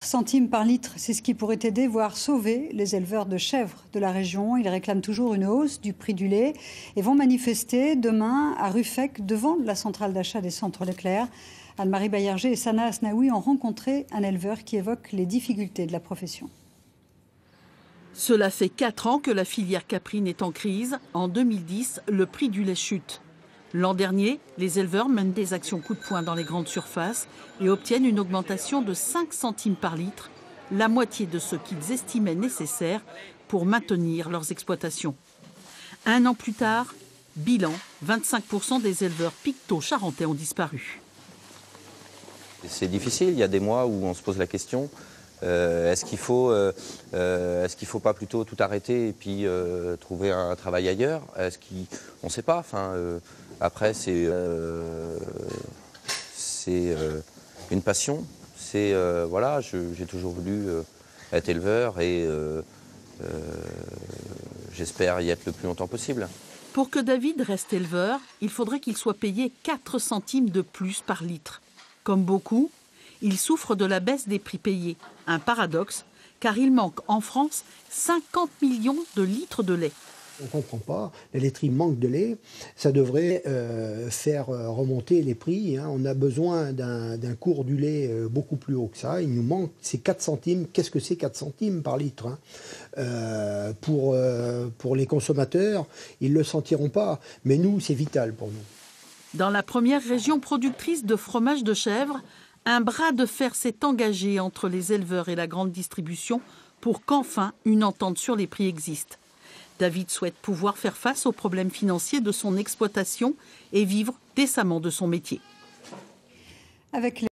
Centimes par litre, c'est ce qui pourrait aider, voire sauver les éleveurs de chèvres de la région. Ils réclament toujours une hausse du prix du lait et vont manifester demain à Ruffec devant la centrale d'achat des centres Leclerc. Anne-Marie Baillarger et Sana Asnaoui ont rencontré un éleveur qui évoque les difficultés de la profession. Cela fait 4 ans que la filière caprine est en crise. En 2010, le prix du lait chute. L'an dernier, les éleveurs mènent des actions coup de poing dans les grandes surfaces et obtiennent une augmentation de 5 centimes par litre, la moitié de ce qu'ils estimaient nécessaire pour maintenir leurs exploitations. Un an plus tard, bilan, 25% des éleveurs pictos charentais ont disparu. C'est difficile, il y a des mois où on se pose la question, est-ce qu'il faut pas plutôt tout arrêter et puis trouver un travail ailleurs? On ne sait pas. Après, c'est une passion. Voilà, j'ai toujours voulu être éleveur et j'espère y être le plus longtemps possible. Pour que David reste éleveur, il faudrait qu'il soit payé 4 centimes de plus par litre. Comme beaucoup, il souffre de la baisse des prix payés. Un paradoxe, car il manque en France 50 millions de litres de lait. On ne comprend pas, la laiterie manque de lait, ça devrait faire remonter les prix. On a besoin d'un cours du lait beaucoup plus haut que ça. Il nous manque ces 4 centimes. Qu'est-ce que c'est 4 centimes par litre pour les consommateurs, ils ne le sentiront pas. Mais nous, c'est vital pour nous. Dans la première région productrice de fromage de chèvre, un bras de fer s'est engagé entre les éleveurs et la grande distribution pour qu'enfin une entente sur les prix existe. David souhaite pouvoir faire face aux problèmes financiers de son exploitation et vivre décemment de son métier. Avec